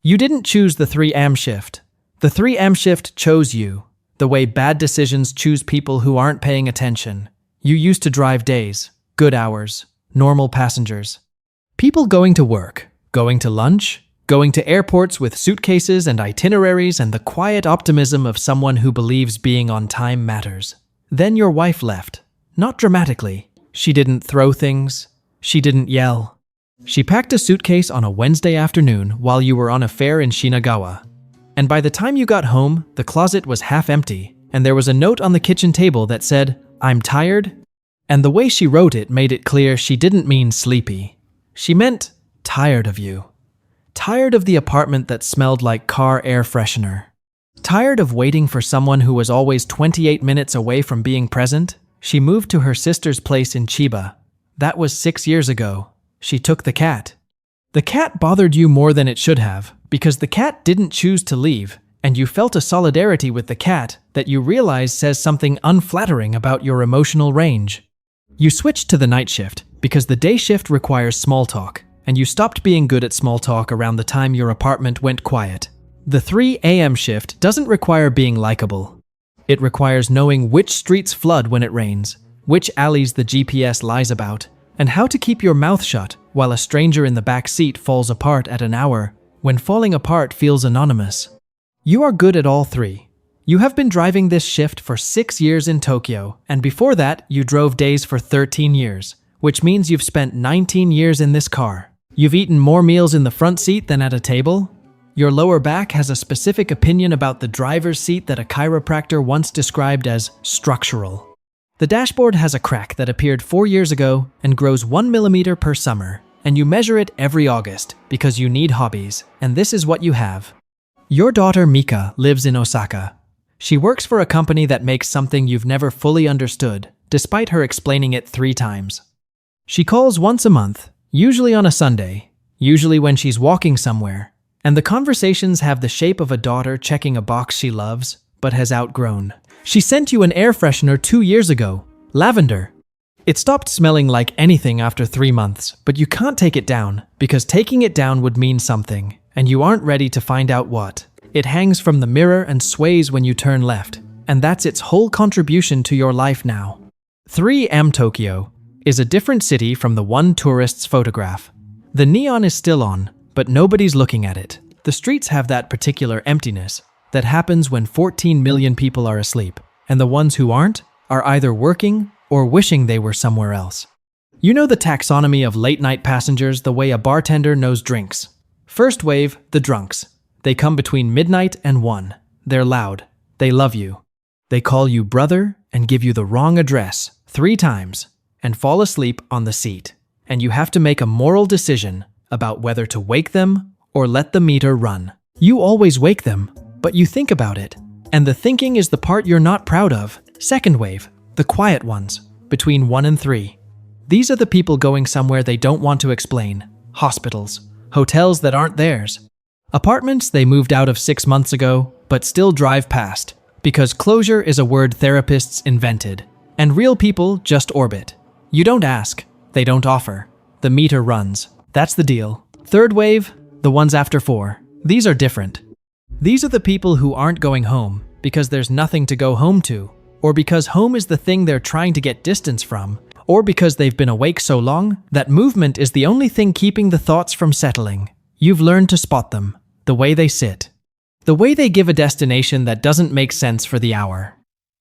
You didn't choose the 3am shift. The 3am shift chose you, the way bad decisions choose people who aren't paying attention. You used to drive days, good hours, normal passengers. People going to work, going to lunch, going to airports with suitcases and itineraries and the quiet optimism of someone who believes being on time matters. Then your wife left. Not dramatically. She didn't throw things. She didn't yell. She packed a suitcase on a Wednesday afternoon while you were on a fair in Shinagawa. And by the time you got home, the closet was half empty, and there was a note on the kitchen table that said, "I'm tired." And the way she wrote it made it clear she didn't mean sleepy. She meant tired of you. Tired of the apartment that smelled like car air freshener. Tired of waiting for someone who was always 28 minutes away from being present. She moved to her sister's place in Chiba. That was 6 years ago. She took the cat. The cat bothered you more than it should have, because the cat didn't choose to leave, and you felt a solidarity with the cat that you realize says something unflattering about your emotional range. You switched to the night shift because the day shift requires small talk, and you stopped being good at small talk around the time your apartment went quiet. The 3am shift doesn't require being likable. It requires knowing which streets flood when it rains, which alleys the GPS lies about, and how to keep your mouth shut while a stranger in the back seat falls apart at an hour when falling apart feels anonymous. You are good at all three. You have been driving this shift for 6 years in Tokyo, and before that, you drove days for 13 years, which means you've spent 19 years in this car. You've eaten more meals in the front seat than at a table. Your lower back has a specific opinion about the driver's seat that a chiropractor once described as structural. The dashboard has a crack that appeared 4 years ago and grows 1 millimeter per summer, and you measure it every August because you need hobbies, and this is what you have. Your daughter Mika lives in Osaka. She works for a company that makes something you've never fully understood, despite her explaining it 3 times. She calls once a month, usually on a Sunday, usually when she's walking somewhere, and the conversations have the shape of a daughter checking a box she loves, but has outgrown. She sent you an air freshener 2 years ago, lavender. It stopped smelling like anything after 3 months, but you can't take it down, because taking it down would mean something, and you aren't ready to find out what. It hangs from the mirror and sways when you turn left, and that's its whole contribution to your life now. 3am Tokyo is a different city from the one tourist's photograph. The neon is still on, but nobody's looking at it. The streets have that particular emptiness that happens when 14 million people are asleep, and the ones who aren't are either working or wishing they were somewhere else. You know the taxonomy of late-night passengers the way a bartender knows drinks. First wave, the drunks. They come between midnight and 1. They're loud. They love you. They call you brother and give you the wrong address 3 times and fall asleep on the seat. And you have to make a moral decision about whether to wake them or let the meter run. You always wake them, but you think about it. And the thinking is the part you're not proud of. Second wave, the quiet ones, between 1 and 3. These are the people going somewhere they don't want to explain. Hospitals, hotels that aren't theirs. Apartments they moved out of 6 months ago, but still drive past, because closure is a word therapists invented, and real people just orbit. You don't ask, they don't offer. The meter runs. That's the deal. Third wave, the ones after 4. These are different. These are the people who aren't going home because there's nothing to go home to, or because home is the thing they're trying to get distance from, or because they've been awake so long that movement is the only thing keeping the thoughts from settling. You've learned to spot them, the way they sit, the way they give a destination that doesn't make sense for the hour.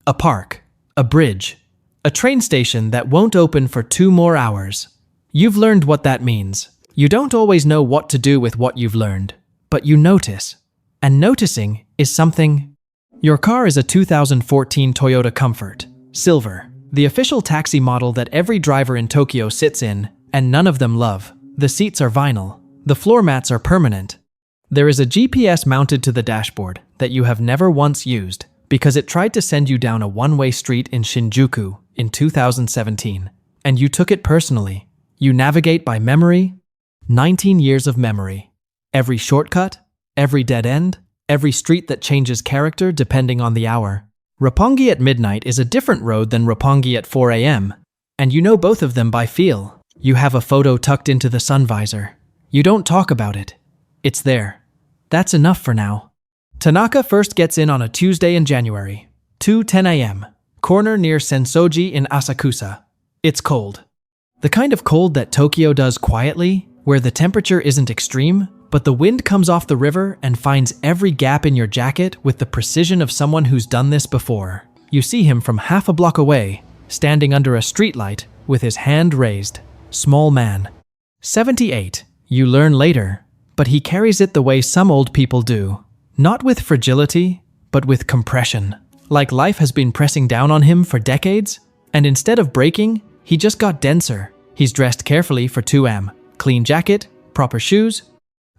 A park, a bridge, a train station that won't open for 2 more hours. You've learned what that means. You don't always know what to do with what you've learned, but you notice. And noticing is something. Your car is a 2014 Toyota Comfort, silver, the official taxi model that every driver in Tokyo sits in, and none of them love. The seats are vinyl. The floor mats are permanent. There is a GPS mounted to the dashboard that you have never once used because it tried to send you down a one-way street in Shinjuku in 2017, and you took it personally. You navigate by memory. 19 years of memory. Every shortcut, every dead end, every street that changes character depending on the hour. Roppongi at midnight is a different road than Roppongi at 4 a.m., and you know both of them by feel. You have a photo tucked into the sun visor. You don't talk about it. It's there. That's enough for now. Tanaka first gets in on a Tuesday in January, 2:10 a.m., corner near Sensoji in Asakusa. It's cold. The kind of cold that Tokyo does quietly, where the temperature isn't extreme, but the wind comes off the river and finds every gap in your jacket with the precision of someone who's done this before. You see him from half a block away, standing under a streetlight with his hand raised. Small man. 78, you learn later, but he carries it the way some old people do. Not with fragility, but with compression. Like life has been pressing down on him for decades, and instead of breaking, he just got denser. He's dressed carefully for 2am. Clean jacket, proper shoes.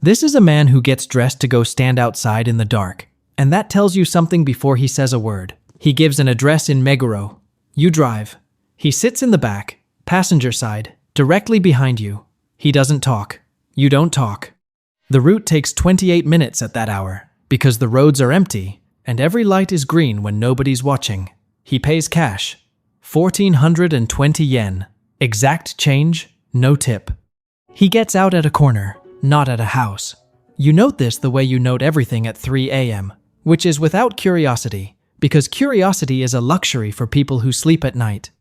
This is a man who gets dressed to go stand outside in the dark, and that tells you something before he says a word. He gives an address in Meguro. You drive. He sits in the back, passenger side, directly behind you. He doesn't talk. You don't talk. The route takes 28 minutes at that hour, because the roads are empty, and every light is green when nobody's watching. He pays cash. 1,420 yen. Exact change, no tip. He gets out at a corner, not at a house. You note this the way you note everything at 3 a.m., which is without curiosity, because curiosity is a luxury for people who sleep at night.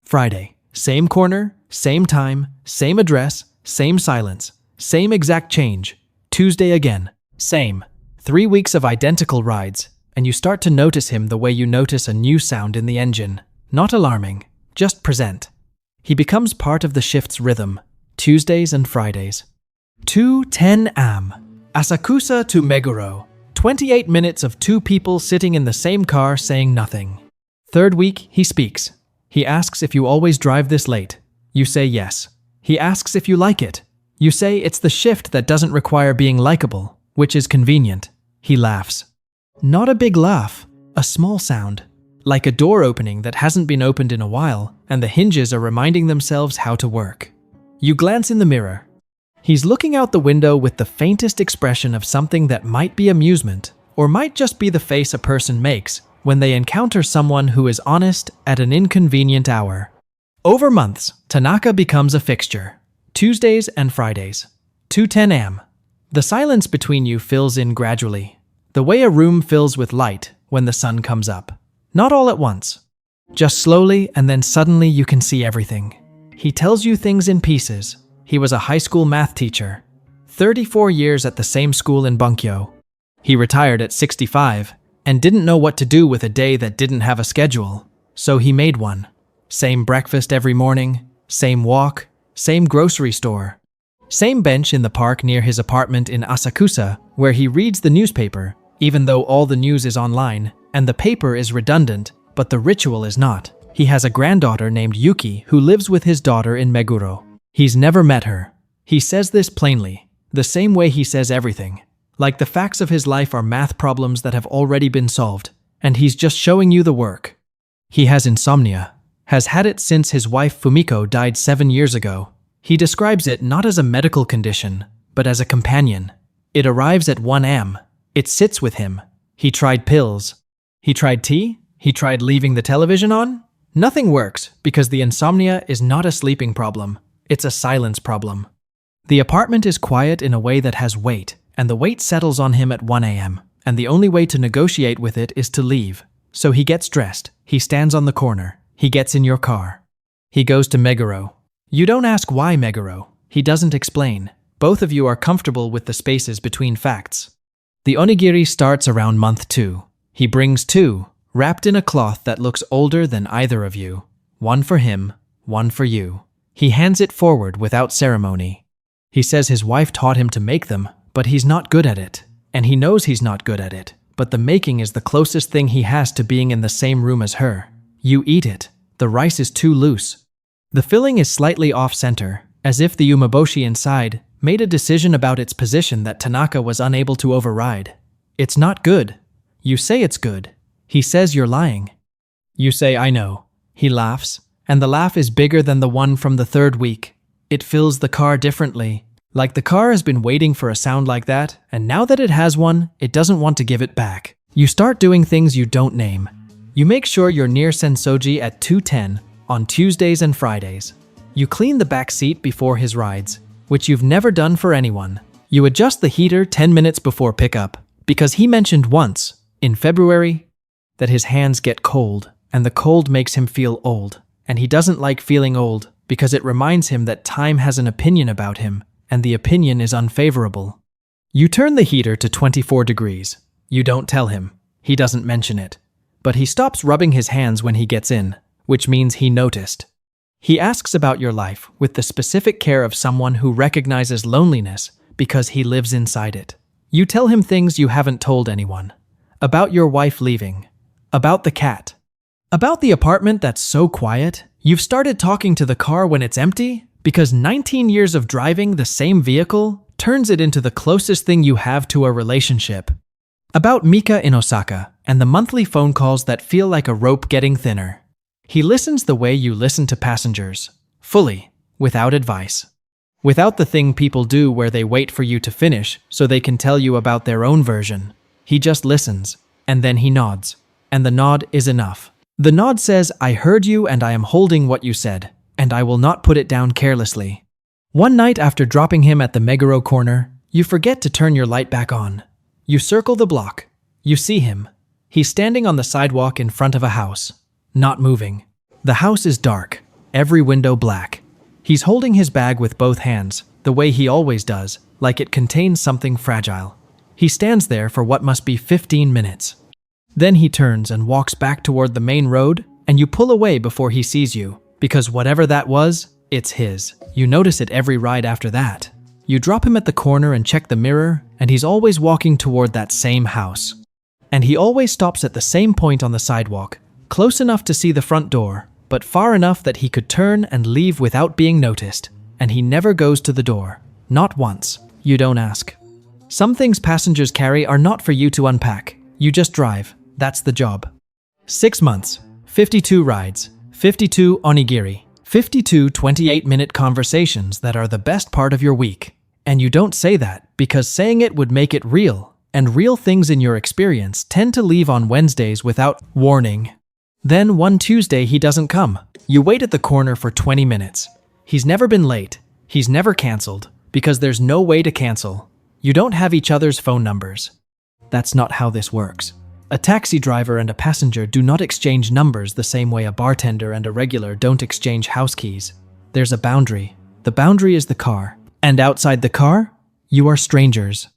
Friday, same corner, same time, same address, same silence, same exact change. Tuesday again, same. 3 weeks of identical rides, and you start to notice him the way you notice a new sound in the engine. Not alarming, just present. He becomes part of the shift's rhythm, Tuesdays and Fridays. 2:10 am. Asakusa to Meguro. 28 minutes of two people sitting in the same car saying nothing. Third week, he speaks. He asks if you always drive this late. You say yes. He asks if you like it. You say it's the shift that doesn't require being likable, which is convenient. He laughs. Not a big laugh, a small sound. Like a door opening that hasn't been opened in a while, and the hinges are reminding themselves how to work. You glance in the mirror. He's looking out the window with the faintest expression of something that might be amusement, or might just be the face a person makes when they encounter someone who is honest at an inconvenient hour. Over months, Tanaka becomes a fixture. Tuesdays and Fridays. 2:10 am. The silence between you fills in gradually, the way a room fills with light when the sun comes up. Not all at once. Just slowly, and then suddenly you can see everything. He tells you things in pieces. He was a high school math teacher. 34 years at the same school in Bunkyo. He retired at 65 and didn't know what to do with a day that didn't have a schedule. So he made one. Same breakfast every morning, same walk, same grocery store. Same bench in the park near his apartment in Asakusa, where he reads the newspaper, even though all the news is online, and the paper is redundant, but the ritual is not. He has a granddaughter named Yuki who lives with his daughter in Meguro. He's never met her. He says this plainly, the same way he says everything. Like the facts of his life are math problems that have already been solved, and he's just showing you the work. He has insomnia, has had it since his wife Fumiko died 7 years ago. He describes it not as a medical condition, but as a companion. It arrives at 1 am. It sits with him. He tried pills. He tried tea? He tried leaving the television on? Nothing works because the insomnia is not a sleeping problem. It's a silence problem. The apartment is quiet in a way that has weight, and the weight settles on him at 1 am, and the only way to negotiate with it is to leave. So he gets dressed. He stands on the corner. He gets in your car. He goes to Meguro. You don't ask why Meguro. He doesn't explain. Both of you are comfortable with the spaces between facts. The onigiri starts around month 2. He brings 2, wrapped in a cloth that looks older than either of you. One for him, one for you. He hands it forward without ceremony. He says his wife taught him to make them, but he's not good at it. And he knows he's not good at it, but the making is the closest thing he has to being in the same room as her. You eat it. The rice is too loose. The filling is slightly off-center, as if the umeboshi inside made a decision about its position that Tanaka was unable to override. It's not good. You say it's good. He says you're lying. You say, I know. He laughs, and the laugh is bigger than the one from the 3rd week. It fills the car differently. Like the car has been waiting for a sound like that, and now that it has one, it doesn't want to give it back. You start doing things you don't name. You make sure you're near Sensoji at 2:10 on Tuesdays and Fridays. You clean the back seat before his rides, which you've never done for anyone. You adjust the heater 10 minutes before pickup because he mentioned once, in February, that his hands get cold and the cold makes him feel old. And he doesn't like feeling old because it reminds him that time has an opinion about him and the opinion is unfavorable. You turn the heater to 24 degrees. You don't tell him. He doesn't mention it. But he stops rubbing his hands when he gets in, which means he noticed. He asks about your life with the specific care of someone who recognizes loneliness because he lives inside it. You tell him things you haven't told anyone. About your wife leaving. About the cat. About the apartment that's so quiet, you've started talking to the car when it's empty because 19 years of driving the same vehicle turns it into the closest thing you have to a relationship. About Mika in Osaka and the monthly phone calls that feel like a rope getting thinner. He listens the way you listen to passengers, fully, without advice. Without the thing people do where they wait for you to finish so they can tell you about their own version. He just listens, and then he nods. And the nod is enough. The nod says, I heard you and I am holding what you said, and I will not put it down carelessly. One night after dropping him at the Meguro corner, you forget to turn your light back on. You circle the block. You see him. He's standing on the sidewalk in front of a house, not moving. The house is dark, every window black. He's holding his bag with both hands, the way he always does, like it contains something fragile. He stands there for what must be 15 minutes. Then he turns and walks back toward the main road, and you pull away before he sees you, because whatever that was, it's his. You notice it every ride after that. You drop him at the corner and check the mirror, and he's always walking toward that same house. And he always stops at the same point on the sidewalk, close enough to see the front door, but far enough that he could turn and leave without being noticed. And he never goes to the door. Not once. You don't ask. Some things passengers carry are not for you to unpack. You just drive. That's the job. 6 months, 52 rides, 52 onigiri, 52 28-minute conversations that are the best part of your week. And you don't say that because saying it would make it real, and real things in your experience tend to leave on Wednesdays without warning. Then one Tuesday he doesn't come. You wait at the corner for 20 minutes. He's never been late. He's never canceled, because there's no way to cancel. You don't have each other's phone numbers. That's not how this works. A taxi driver and a passenger do not exchange numbers the same way a bartender and a regular don't exchange house keys. There's a boundary. The boundary is the car. And outside the car, you are strangers.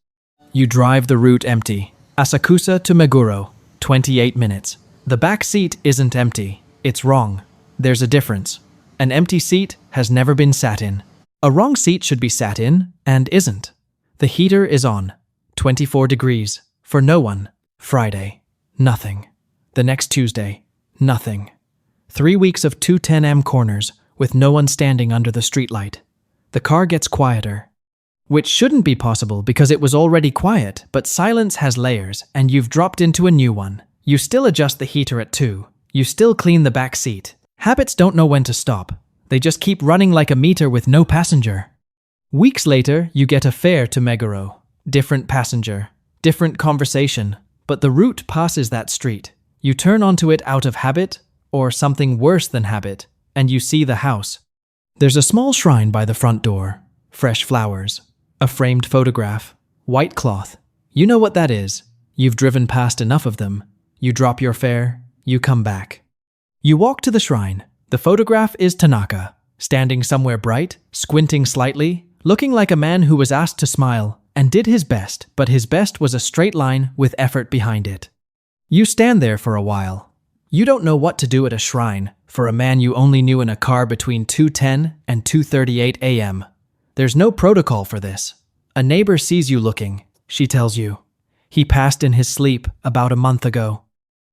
You drive the route empty. Asakusa to Meguro, 28 minutes. The back seat isn't empty. It's wrong. There's a difference. An empty seat has never been sat in. A wrong seat should be sat in and isn't. The heater is on. 24 degrees. For no one. Friday. Nothing. The next Tuesday. Nothing. 3 weeks of 210M corners with no one standing under the streetlight. The car gets quieter. Which shouldn't be possible because it was already quiet, but silence has layers and you've dropped into a new one. You still adjust the heater at 2. You still clean the back seat. Habits don't know when to stop. They just keep running like a meter with no passenger. Weeks later, you get a fare to Meguro. Different passenger. Different conversation. But the route passes that street. You turn onto it out of habit, or something worse than habit, and you see the house. There's a small shrine by the front door. Fresh flowers. A framed photograph. White cloth. You know what that is. You've driven past enough of them. You drop your fare. You come back. You walk to the shrine. The photograph is Tanaka, standing somewhere bright, squinting slightly, looking like a man who was asked to smile, and did his best, but his best was a straight line with effort behind it. You stand there for a while. You don't know what to do at a shrine for a man you only knew in a car between 2:10 and 2:38 a.m. There's no protocol for this. A neighbor sees you looking. She tells you. He passed in his sleep about a month ago.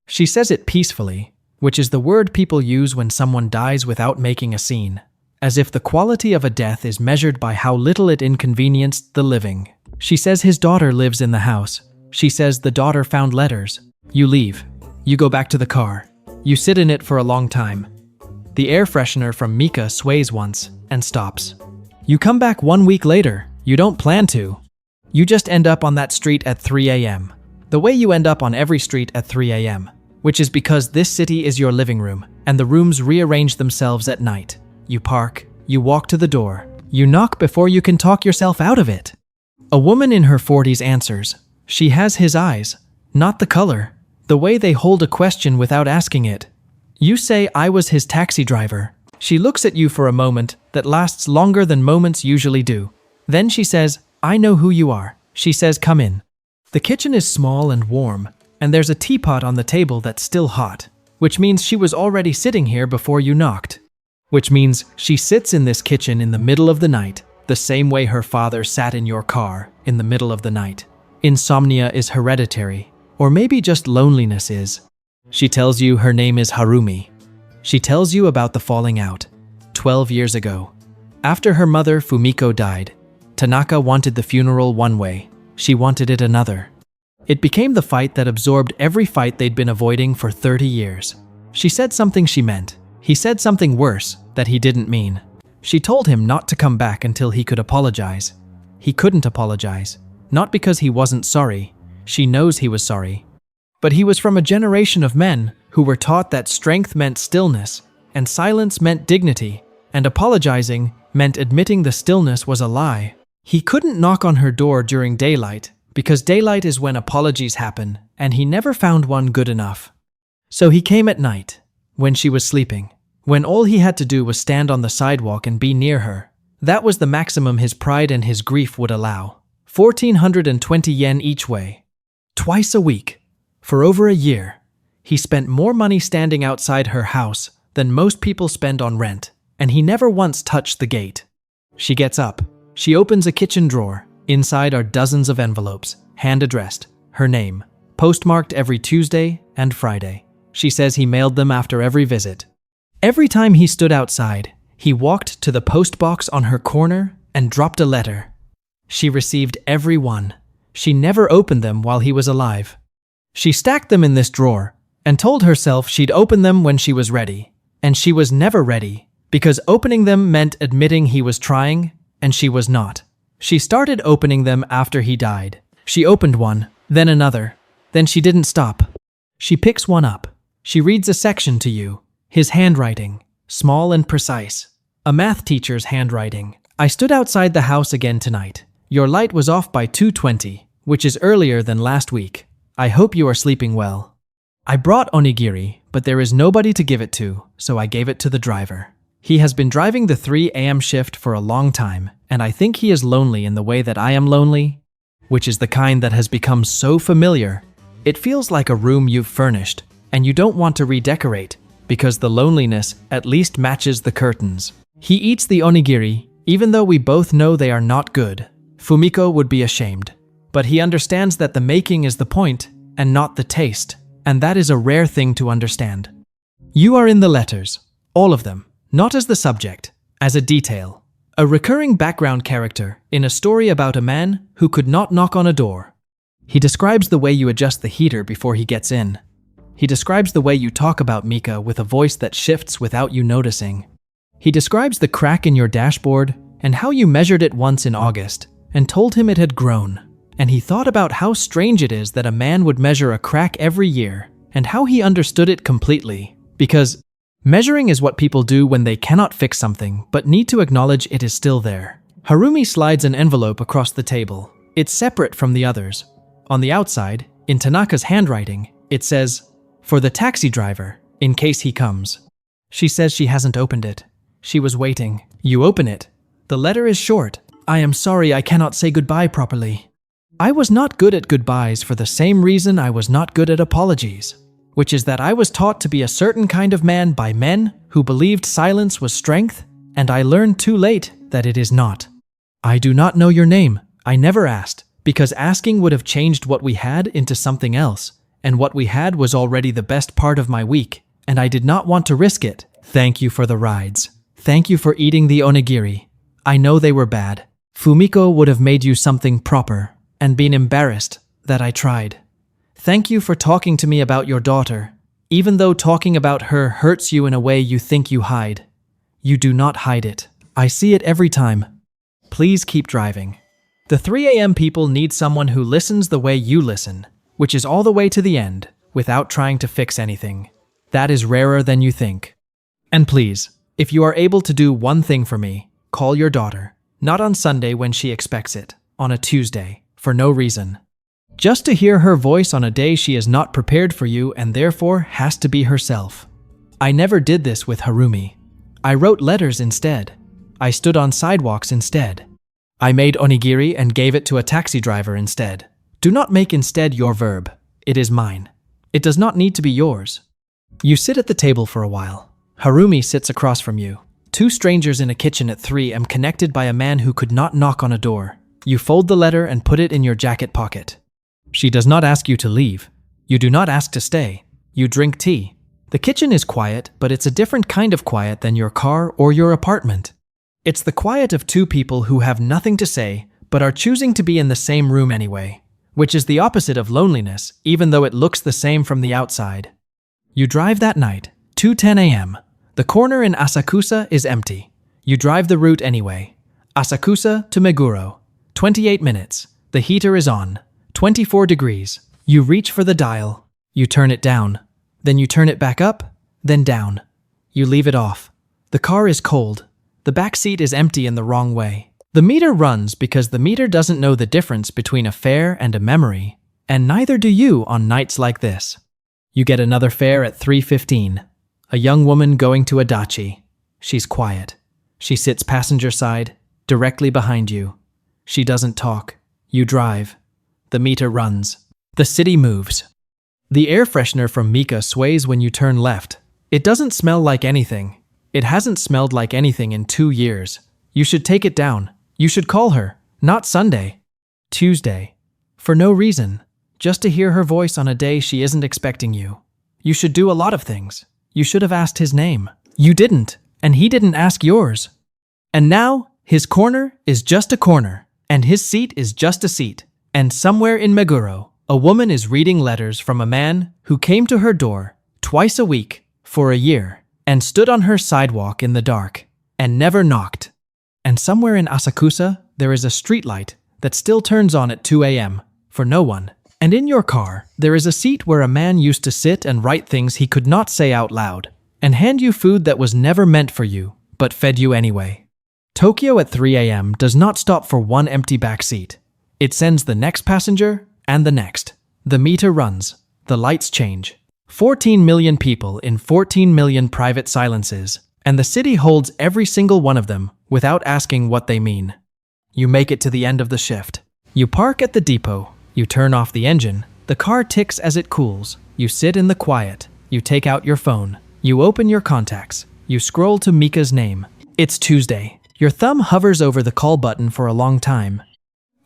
She says it peacefully, which is the word people use when someone dies without making a scene, as if the quality of a death is measured by how little it inconvenienced the living. She says his daughter lives in the house. She says the daughter found letters. You leave. You go back to the car. You sit in it for a long time. The air freshener from Mika sways once and stops. You come back 1 week later. You don't plan to. You just end up on that street at 3 a.m. The way you end up on every street at 3 a.m., which is because this city is your living room, and the rooms rearrange themselves at night. You park, you walk to the door, you knock before you can talk yourself out of it. A woman in her 40s answers. She has his eyes, not the color, the way they hold a question without asking it. You say, I was his taxi driver. She looks at you for a moment that lasts longer than moments usually do. Then she says, I know who you are. She says, come in. The kitchen is small and warm, and there's a teapot on the table that's still hot, which means she was already sitting here before you knocked. Which means she sits in this kitchen in the middle of the night, the same way her father sat in your car in the middle of the night. Insomnia is hereditary, or maybe just loneliness is. She tells you her name is Harumi. She tells you about the falling out 12 years ago. After her mother Fumiko died, Tanaka wanted the funeral one way, she wanted it another. It became the fight that absorbed every fight they'd been avoiding for 30 years. She said something she meant. He said something worse that he didn't mean. She told him not to come back until he could apologize. He couldn't apologize, not because he wasn't sorry. She knows he was sorry. But he was from a generation of men who were taught that strength meant stillness, and silence meant dignity, and apologizing meant admitting the stillness was a lie. He couldn't knock on her door during daylight, because daylight is when apologies happen, and he never found one good enough. So he came at night, when she was sleeping, when all he had to do was stand on the sidewalk and be near her. That was the maximum his pride and his grief would allow. 1,420 yen each way. Twice a week. For over a year. He spent more money standing outside her house than most people spend on rent, and he never once touched the gate. She gets up. She opens a kitchen drawer. Inside are dozens of envelopes, hand-addressed, her name, postmarked every Tuesday and Friday. She says he mailed them after every visit. Every time he stood outside, he walked to the post box on her corner and dropped a letter. She received every one. She never opened them while he was alive. She stacked them in this drawer and told herself she'd open them when she was ready. And she was never ready, because opening them meant admitting he was trying, and she was not. She started opening them after he died. She opened one, then another. Then she didn't stop. She picks one up. She reads a section to you. His handwriting, small and precise. A math teacher's handwriting. I stood outside the house again tonight. Your light was off by 2:20, which is earlier than last week. I hope you are sleeping well. I brought onigiri, but there is nobody to give it to, so I gave it to the driver. He has been driving the 3 a.m. shift for a long time, and I think he is lonely in the way that I am lonely, which is the kind that has become so familiar. It feels like a room you've furnished, and you don't want to redecorate, because the loneliness at least matches the curtains. He eats the onigiri, even though we both know they are not good. Fumiko would be ashamed. But he understands that the making is the point, and not the taste, and that is a rare thing to understand. You are in the letters, all of them, not as the subject, as a detail. A recurring background character in a story about a man who could not knock on a door. He describes the way you adjust the heater before he gets in. He describes the way you talk about Mika with a voice that shifts without you noticing. He describes the crack in your dashboard and how you measured it once in August and told him it had grown. And he thought about how strange it is that a man would measure a crack every year and how he understood it completely. Because measuring is what people do when they cannot fix something but need to acknowledge it is still there. Harumi slides an envelope across the table. It's separate from the others. On the outside, in Tanaka's handwriting, it says, "For the taxi driver, in case he comes." She says she hasn't opened it. She was waiting. You open it. The letter is short. I am sorry I cannot say goodbye properly. I was not good at goodbyes for the same reason I was not good at apologies, which is that I was taught to be a certain kind of man by men who believed silence was strength, and I learned too late that it is not. I do not know your name. I never asked, because asking would have changed what we had into something else, and what we had was already the best part of my week, and I did not want to risk it. Thank you for the rides. Thank you for eating the onigiri. I know they were bad. Fumiko would have made you something proper, and been embarrassed that I tried. Thank you for talking to me about your daughter, even though talking about her hurts you in a way you think you hide. You do not hide it. I see it every time. Please keep driving. The 3 a.m. people need someone who listens the way you listen, which is all the way to the end, without trying to fix anything. That is rarer than you think. And please, if you are able to do one thing for me, call your daughter. Not on Sunday when she expects it. on a Tuesday, for no reason. Just to hear her voice on a day she is not prepared for you and therefore has to be herself. I never did this with Harumi. I wrote letters instead. I stood on sidewalks instead. I made onigiri and gave it to a taxi driver instead. Do not make instead your verb. It is mine. It does not need to be yours. You sit at the table for a while. Harumi sits across from you. Two strangers in a kitchen at 3 am connected by a man who could not knock on a door. You fold the letter and put it in your jacket pocket. She does not ask you to leave. You do not ask to stay. You drink tea. The kitchen is quiet, but it's a different kind of quiet than your car or your apartment. It's the quiet of two people who have nothing to say, but are choosing to be in the same room anyway, which is the opposite of loneliness, even though it looks the same from the outside. You drive that night, 2:10 a.m. The corner in Asakusa is empty. You drive the route anyway. Asakusa to Meguro. 28 minutes. The heater is on. 24 degrees. You reach for the dial. You turn it down. Then you turn it back up, then down. You leave it off. The car is cold. The back seat is empty in the wrong way. The meter runs because the meter doesn't know the difference between a fare and a memory, and neither do you on nights like this. You get another fare at 3:15. A young woman going to Adachi. She's quiet. She sits passenger side, directly behind you. She doesn't talk. You drive. The meter runs. The city moves. The air freshener from Mika sways when you turn left. It doesn't smell like anything. It hasn't smelled like anything in 2 years. You should take it down. You should call her. Not Sunday. Tuesday. For no reason. Just to hear her voice on a day she isn't expecting you. You should do a lot of things. You should have asked his name. You didn't, and he didn't ask yours. And now, his corner is just a corner, and his seat is just a seat. And somewhere in Meguro, a woman is reading letters from a man who came to her door twice a week for a year and stood on her sidewalk in the dark and never knocked. And somewhere in Asakusa, there is a streetlight that still turns on at 2 a.m. for no one. And in your car, there is a seat where a man used to sit and write things he could not say out loud, and hand you food that was never meant for you, but fed you anyway. Tokyo at 3 a.m. does not stop for one empty back seat. It sends the next passenger and the next. The meter runs. The lights change. 14 million people in 14 million private silences, and the city holds every single one of them without asking what they mean. You make it to the end of the shift. You park at the depot. You turn off the engine. The car ticks as it cools. You sit in the quiet. You take out your phone. You open your contacts. You scroll to Mika's name. It's Tuesday. Your thumb hovers over the call button for a long time.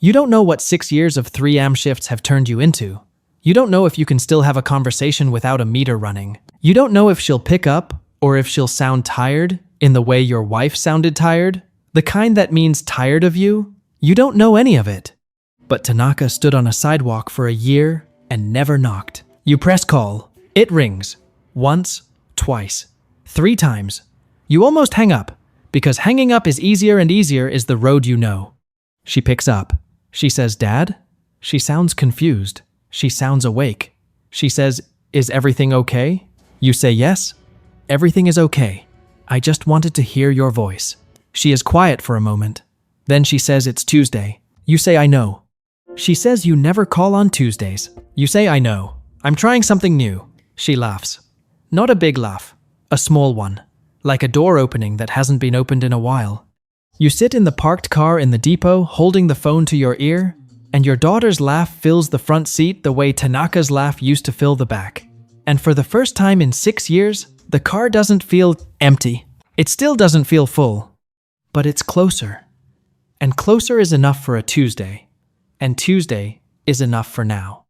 You don't know what 6 years of 3 AM shifts have turned you into. You don't know if you can still have a conversation without a meter running. You don't know if she'll pick up or if she'll sound tired in the way your wife sounded tired. The kind that means tired of you. You don't know any of it. But Tanaka stood on a sidewalk for a year and never knocked. You press call. It rings. Once, twice, 3 times. You almost hang up, because hanging up is easier and easier is the road you know. She picks up. She says, "Dad?" She sounds confused. She sounds awake. She says, "Is everything okay?" You say yes. "Everything is okay. I just wanted to hear your voice." She is quiet for a moment. Then she says, "It's Tuesday." You say, "I know." She says, "You never call on Tuesdays." You say, "I know. I'm trying something new." She laughs. Not a big laugh. A small one. Like a door opening that hasn't been opened in a while. You sit in the parked car in the depot holding the phone to your ear, and your daughter's laugh fills the front seat the way Tanaka's laugh used to fill the back. And for the first time in 6 years, the car doesn't feel empty. It still doesn't feel full. But it's closer. And closer is enough for a Tuesday. And Tuesday is enough for now.